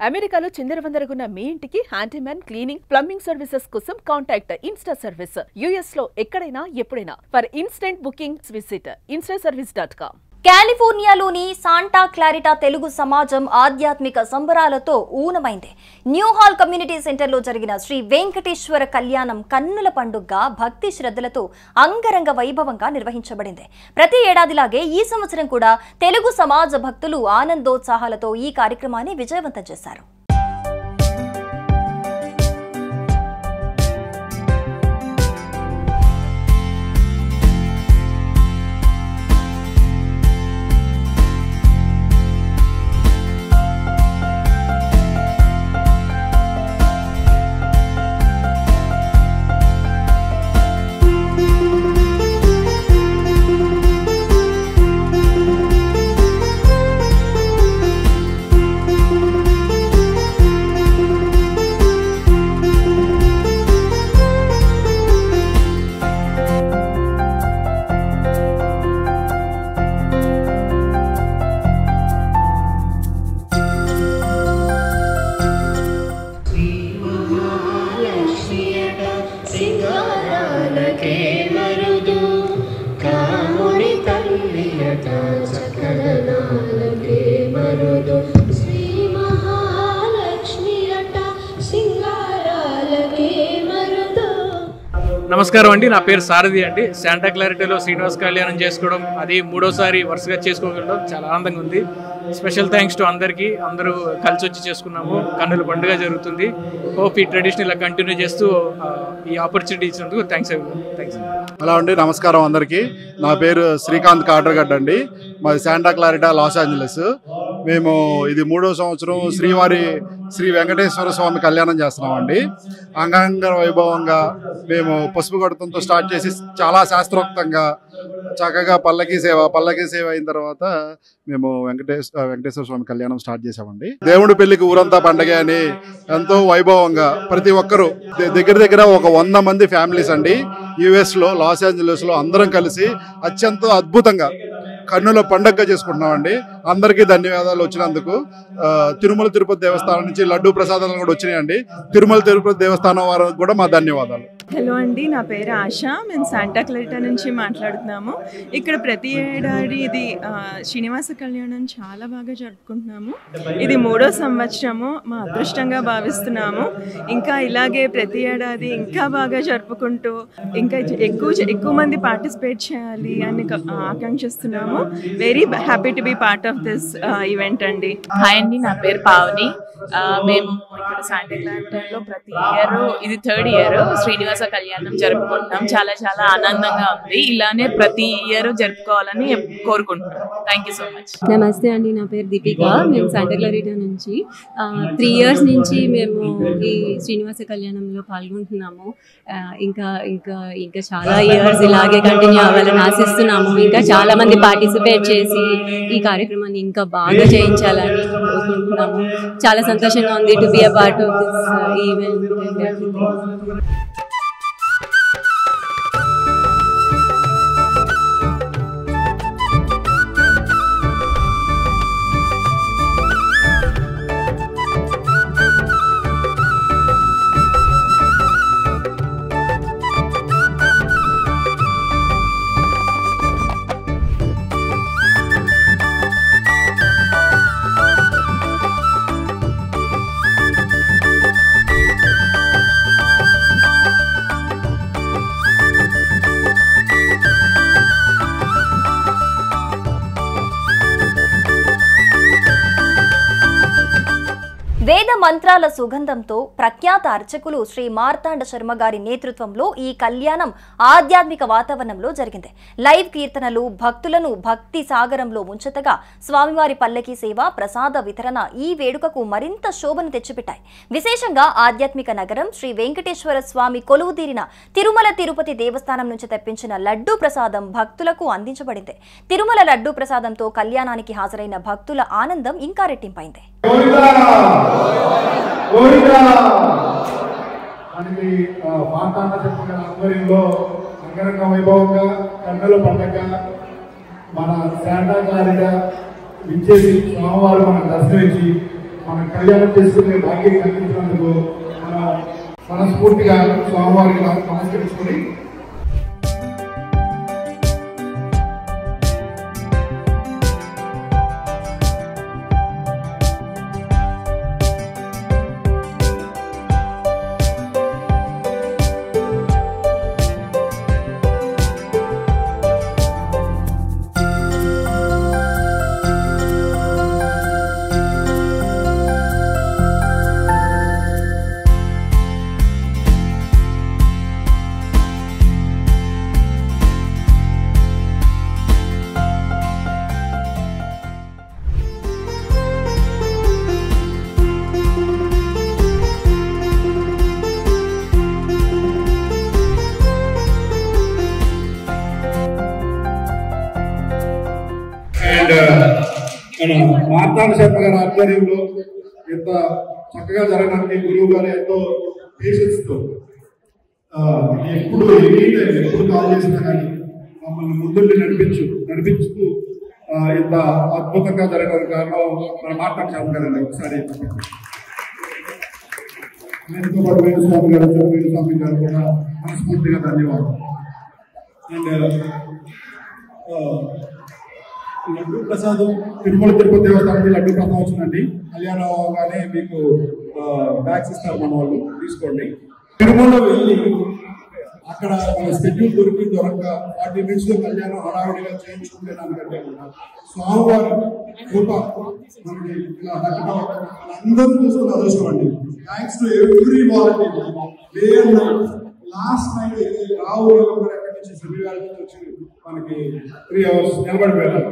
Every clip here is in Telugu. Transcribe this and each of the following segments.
అమెరికాలో చిందరవందరగున్న మీ ఇంటికి హ్యాండీమ్యాన్ క్లీనింగ్ ప్లంబింగ్ సర్వీసెస్ కోసం కాంటాక్ట్ ఇన్స్టా సర్వీస్. యుఎస్ లో ఎక్కడైనా ఎప్పుడైనా. For instant booking visit instaservice.com. కాలిఫోర్నియాలోని శాంటా క్లారిటా తెలుగు సమాజం ఆధ్యాత్మిక సంబరాలతో ఊనమైంది. న్యూ హాల్ కమ్యూనిటీ సెంటర్లో జరిగిన శ్రీ వెంకటేశ్వర కళ్యాణం కన్నుల పండుగగా భక్తి శ్రద్ధలతో అంగరంగ వైభవంగా నిర్వహించబడింది. ప్రతి ఏడాదిలాగే ఈ సంవత్సరం కూడా తెలుగు సమాజ భక్తులు ఆనందోత్సాహాలతో ఈ కార్యక్రమాన్ని విజయవంతం చేశారు. నమస్కారం అండి, నా పేరు సారథి అండి. శాంటా క్లారిటాలో శ్రీనివాస కళ్యాణం చేసుకోవడం అది మూడోసారి వరుసగా చేసుకోగలడం చాలా ఆనందంగా ఉంది. స్పెషల్ థ్యాంక్స్ టు అందరికీ, అందరూ కలిసి వచ్చి చేసుకున్నాము. కన్నుల పండుగ జరుగుతుంది. హోప్ ఈ ట్రెడిషన్ ఇలా కంటిన్యూ చేస్తూ ఈ ఆపర్చునిటీ ఇచ్చినందుకు థ్యాంక్స్. హలో అండి, నమస్కారం అందరికీ. నా పేరు శ్రీకాంత్ కాటర్గడ్డ అండి. మాది శాంటా క్లారిటా లాస్ ఏంజలస్. మేము ఇది 3వ సంవత్సరం శ్రీ వెంకటేశ్వర స్వామి కళ్యాణం చేస్తున్నామండి. అంగరంగ వైభవంగా మేము పసుపు కొడతంతో స్టార్ట్ చేసి చాలా శాస్త్రోక్తంగా చక్కగా పల్లకీ సేవ అయిన తర్వాత మేము వెంకటేశ్వర స్వామి కళ్యాణం స్టార్ట్ చేసామండి. దేవుడి పెళ్లికి ఊరంతా పండగ అని ఎంతో వైభవంగా ప్రతి ఒక్కరూ దగ్గర ఒక 100 మంది ఫ్యామిలీస్ అండి యుఎస్ లో లాస్ ఏంజలస్ లో అందరం కలిసి అత్యంత అద్భుతంగా కన్నుల పండగగా చేసుకుంటున్నామండి. అందరికీ ధన్యవాదాలు వచ్చినందుకు. తిరుమల తిరుపతి దేవస్థానం నుంచి లడ్డూ ప్రసాదాలు కూడా వచ్చినాయండి. తిరుమల తిరుపతి దేవస్థానం వారికి కూడా మా ధన్యవాదాలు. హలో అండి, నా పేరు ఆశ. మేము శాంటా క్లారిటా నుంచి మాట్లాడుతున్నాము. ఇక్కడ ప్రతి ఏడాది ఇది శ్రీనివాస కళ్యాణం చాలా బాగా జరుపుకుంటున్నాము. ఇది 3వ సంవత్సరము. మా అదృష్టంగా భావిస్తున్నాము. ఇంకా ఇలాగే ప్రతి ఏడాది ఇంకా బాగా జరుపుకుంటూ ఇంకా ఎక్కువ మంది పార్టిసిపేట్ చేయాలి అని ఆకాంక్షిస్తున్నాము. Very happy to be part of this event అండి. హాయ్ అండి, నా పేరు పావని. మేము ఇక్కడ శాంటా క్లారిటాలో ప్రతి ఇయర్ ఇది 3rd ఇయర్ శ్రీనివాస కళ్యాణం జరుపుకుంటున్నాం. చాలా చాలా ఆనందంగా ఉంది. ఇలానే ప్రతి ఇయర్ జరుపుకోవాలని కోరుకుంటున్నాం. Thank you so much. నమస్తే అండి, నా పేరు దీపిక. మేము శాంటా క్లారిటా నుంచి 3 years నుంచి మేము ఈ శ్రీనివాస కళ్యాణంలో పాల్గొంటున్నాము. ఇంకా ఇంకా ఇంకా చాలా ఇయర్స్ ఇలాగే కంటిన్యూ అవ్వాలని ఆశిస్తున్నాము. ఇంకా చాలా మంది పార్టిసిపేట్ చేసి ఈ కార్యక్రమాన్ని ఇంకా బాగా చేయించాలని కోరుకుంటున్నాము. చాలా సంతోషంగా ఉంది to be a part of this event. వేద మంత్రాల సుగంధంతో ప్రఖ్యాత అర్చకులు శ్రీ మార్తాండ శర్మ గారి నేతృత్వంలో ఈ కళ్యాణం ఆధ్యాత్మిక వాతావరణంలో జరిగింది. లైవ్ కీర్తనలు భక్తులను భక్తి సాగరంలో ముంచెత్తగా స్వామివారి పల్లకీ సేవ, ప్రసాద వితరణ ఈ వేడుకకు మరింత శోభను తెచ్చిపెట్టాయి. విశేషంగా ఆధ్యాత్మిక నగరం శ్రీ వెంకటేశ్వర స్వామి కొలువుదీరిన తిరుమల తిరుపతి దేవస్థానం నుంచి తెప్పించిన లడ్డూ ప్రసాదం భక్తులకు అందించబడింది. తిరుమల లడ్డూ ప్రసాదంతో కళ్యాణానికి హాజరైన భక్తుల ఆనందం ఇంకా రెట్టింపైంది. అంగరంగ వైభవంగా కన్నుల పండగ మన శాంటా క్లారిటా విచ్చేసి స్వామివారు మనకు దర్శనమిచ్చి మన కళ్యాణం చేసుకునే భాగ్యం కలిగించినందుకు మనం మనస్ఫూర్తిగా స్వామివారికి నమస్కరించుకొని మన మార్తాండ శర్మ గారి ఆధ్వర్యంలో ఎంత చక్కగా జరగడానికి గురువు గారు ఎంతో పేషెన్స్ తో ఎప్పుడు ఎప్పుడు కాల్ చేసినా కానీ మమ్మల్ని ముందుండి నడిపిస్తూ ఇంత అద్భుతంగా జరగడానికి కారణం మన మార్తాండ శర్మ గారు అండి. ఒకసారి ఎంతో పాటు వేణుస్వామి గారు వేణుస్వామి గారు కూడా మనస్ఫూర్తిగా ధన్యవాదాలు. అండ్ లడ్డూ ప్రసాదం తిరుమల తిరుపతి దేవస్థానానికి లడ్డూ ప్రసాదం వచ్చిందండి. కళ్యాణం అవగానే మీకు బ్యాగ్స్ ఇస్తారు మన వాళ్ళు, తీసుకోండి. తిరుమల వెళ్ళి అక్కడ మన షెడ్యూల్ దొరక్క 40 minutes లో కళ్యాణం హడావుడిగా చేయించుకునే దానికంటే కూడా స్వామివారి కృప మనకి ఇలా దక్కడం అందరూ చూసుకుని అదృష్టం అండి. Thanks to every volunteer. Last night అయితే రావు ఎక్కడి నుంచి శనివారి నుంచి వచ్చి మనకి 3 hours నిలబడిపోయారు.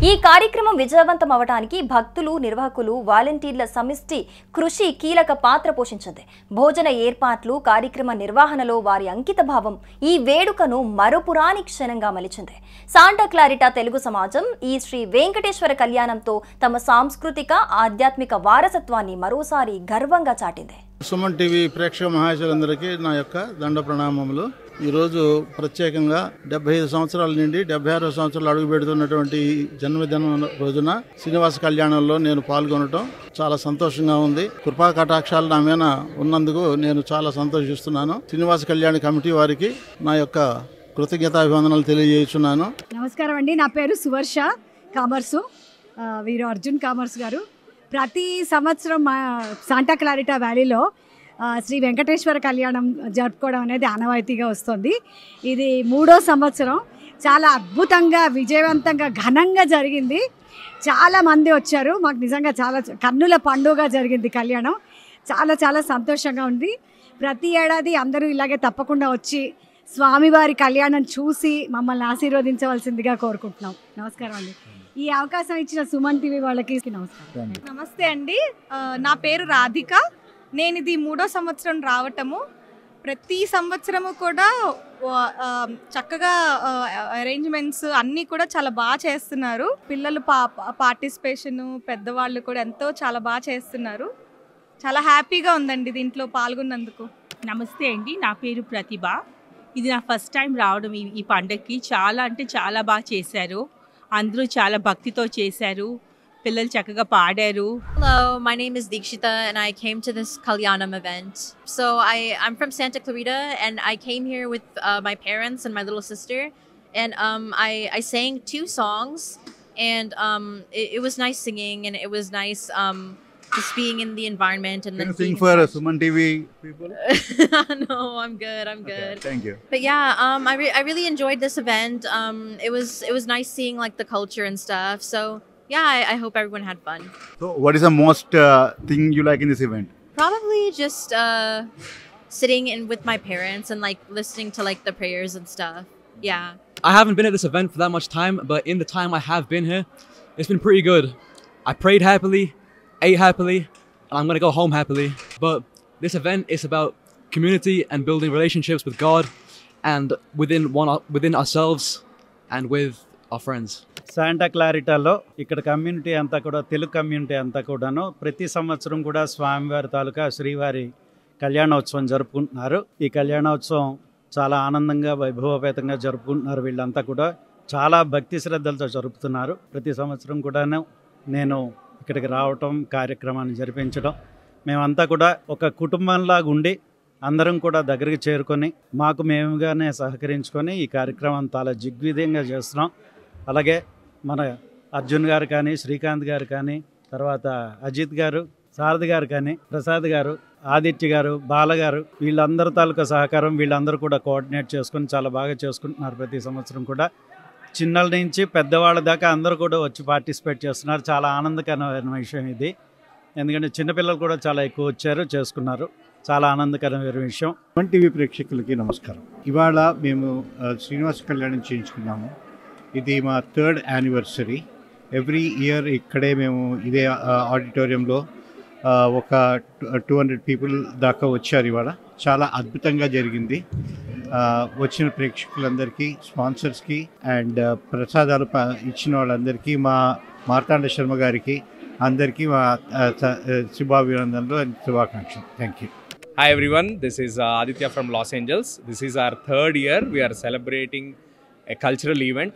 ఈ కార్యక్రమం విజయవంతం అవడానికి భక్తులు, నిర్వాహకులు, వాలంటీర్ల సమిష్టి కృషి కీలక పాత్ర పోషించింది. భోజన ఏర్పాట్లు, కార్యక్రమ నిర్వహణలో వారి అంకితభావం ఈ వేడుకను మరుపురాని క్షణంగా మలిచింది. శాంటా క్లారిటా తెలుగు సమాజం ఈ శ్రీ వెంకటేశ్వర కళ్యాణంతో తమ సాంస్కృతిక, ఆధ్యాత్మిక వారసత్వాన్ని మరోసారి గర్వంగా చాటింది. సుమన్ టీవీ ప్రేక్షక మహాశయులందరికీ నా యొక్క దండ ప్రణామములు. ఈరోజు ప్రత్యేకంగా 75 సంవత్సరాల నుండి 76వ సంవత్సరాలు అడుగు పెడుతున్నటువంటి జన్మదినం రోజున శ్రీనివాస కళ్యాణంలో నేను పాల్గొనడం చాలా సంతోషంగా ఉంది. కృపా కటాక్షాలు నా మీద ఉన్నందుకు నేను చాలా సంతోషిస్తున్నాను. శ్రీనివాస కళ్యాణ కమిటీ వారికి నా యొక్క కృతజ్ఞతాభివందనలు తెలియజేస్తున్నాను. నమస్కారం అండి, నా పేరు సువర్ష కామర్సు, వీరు అర్జున్ కామర్స్ గారు. ప్రతి సంవత్సరం మా శాంటా క్లారిటా వ్యాలీలో శ్రీ వెంకటేశ్వర కళ్యాణం జరుపుకోవడం అనేది ఆనవాయితీగా వస్తుంది. ఇది 3వ సంవత్సరం. చాలా అద్భుతంగా, విజయవంతంగా, ఘనంగా జరిగింది. చాలామంది వచ్చారు. మాకు నిజంగా చాలా కన్నుల పండుగగా జరిగింది కళ్యాణం. చాలా చాలా సంతోషంగా ఉంది. ప్రతి ఏడాది అందరూ ఇలాగే తప్పకుండా వచ్చి స్వామివారి కళ్యాణం చూసి మమ్మల్ని ఆశీర్వదించవలసిందిగా కోరుకుంటున్నాం. నమస్కారం అండి. ఈ అవకాశం ఇచ్చిన సుమన్ టీవీ వాళ్ళకి నమస్కారం. నమస్తే అండి, నా పేరు రాధిక. నేను ఇది 3వ సంవత్సరం రావటము. ప్రతి సంవత్సరము కూడా చక్కగా అరేంజ్మెంట్స్ అన్నీ కూడా చాలా బాగా చేస్తున్నారు. పిల్లలు పార్టిసిపేషను, పెద్దవాళ్ళు కూడా చాలా బాగా చేస్తున్నారు. చాలా హ్యాపీగా ఉందండి దీంట్లో పాల్గొన్నందుకు. నమస్తే అండి, నా పేరు ప్రతిభ. ఇది నా ఫస్ట్ టైం రావడం ఈ పండగకి. చాలా అంటే చాలా బాగా చేశారు. అందరూ చాలా భక్తితో చేశారు. పిల్లలు చక్కగా పాడారు. Hello, my name is Dikshita and I came to this Kalyanam event. So I'm from Santa Clarita and I came here with my parents and my little sister, and I sang 2 songs, and it was nice singing, and it was nice just being in the environment. And then sing for Suman TV people. No, I'm good. Okay, thank you. But yeah, I really enjoyed this event. It was nice seeing like the culture and stuff. So yeah, I hope everyone had fun. So what is the most thing you like in this event? Probably just sitting in with my parents and like listening to like the prayers and stuff. Yeah. I haven't been at this event for that much time, but in the time I have been here, it's been pretty good. I prayed happily, ate happily, and I'm going to go home happily. But this event is about community and building relationships with God and within ourselves and with our friends. Santa క్లారిటాలో ఇక్కడ కమ్యూనిటీ అంతా కూడా, తెలుగు కమ్యూనిటీ అంతా కూడాను ప్రతి సంవత్సరం కూడా స్వామివారి తాలూకా శ్రీవారి కళ్యాణోత్సవం జరుపుకుంటున్నారు. ఈ కళ్యాణోత్సవం చాలా ఆనందంగా వైభవపేతంగా జరుపుకుంటున్నారు. వీళ్ళంతా కూడా చాలా భక్తి శ్రద్ధలతో జరుపుతున్నారు. ప్రతి సంవత్సరం కూడాను నేను ఇక్కడికి రావటం, కార్యక్రమాన్ని జరిపించడం, మేమంతా కూడా ఒక కుటుంబంలాగా ఉండి అందరం కూడా దగ్గరికి చేరుకొని మాకు మేముగానే సహకరించుకొని ఈ కార్యక్రమం చాలా దిగ్విజయంగా చేస్తున్నాం. అలాగే మన అర్జున్ గారు కానీ, శ్రీకాంత్ గారు కానీ, తర్వాత అజిత్ గారు, సారథి గారు కానీ, ప్రసాద్ గారు, ఆదిత్య గారు, బాలగారు, వీళ్ళందరి తాలూకా సహకారం, వీళ్ళందరూ కూడా కోఆర్డినేట్ చేసుకొని చాలా బాగా చేసుకుంటున్నారు. ప్రతి సంవత్సరం కూడా చిన్నల నుంచి పెద్దవాళ్ళ దాకా అందరూ కూడా వచ్చి పార్టిసిపేట్ చేస్తున్నారు. చాలా ఆనందకరమైన విషయం ఇది. ఎందుకంటే చిన్నపిల్లలు కూడా చాలా ఎక్కువ వచ్చారు, చేసుకున్నారు. చాలా ఆనందకరమైన విషయం. సుమన్ టీవీ ప్రేక్షకులకి నమస్కారం. ఇవాళ మేము శ్రీనివాస కళ్యాణం చేయించుకున్నాము. ఇది మా 3rd యానివర్సరీ. ఎవ్రీ ఇయర్ ఇక్కడే మేము ఇదే ఆడిటోరియంలో ఒక 200 పీపుల్ దాకా వచ్చారు. ఇవాళ చాలా అద్భుతంగా జరిగింది. వచ్చిన ప్రేక్షకులందరికీ, స్పాన్సర్స్కి అండ్ ప్రసాదాలు ఇచ్చిన వాళ్ళందరికీ, మా మార్తాండ శర్మ గారికి అందరికీ మా శుభాభినందనలు అండ్ శుభాకాంక్షలు. Thank you. Hi everyone, this is Aditya from Los Angeles. This is our 3rd year. We are celebrating a cultural event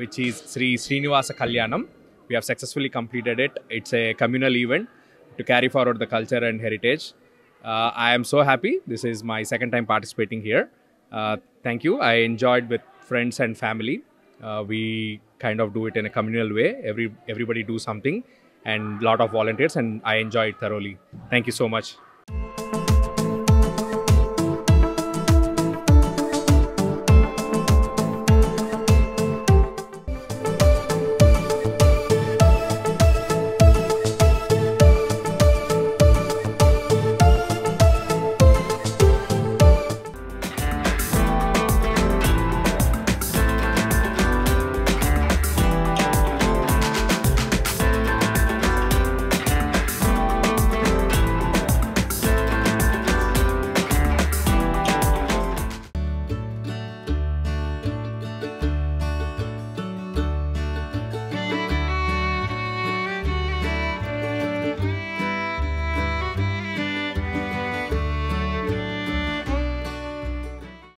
which is Sri Srinivasa Kalyanam. We have successfully completed it. It's a communal event to carry forward the culture and heritage. I am so happy. This is my 2nd time participating here. Thank you. I enjoyed with friends and family. We kind of do it in a communal way. Everybody do something and lot of volunteers, and I enjoyed thoroughly. Thank you so much.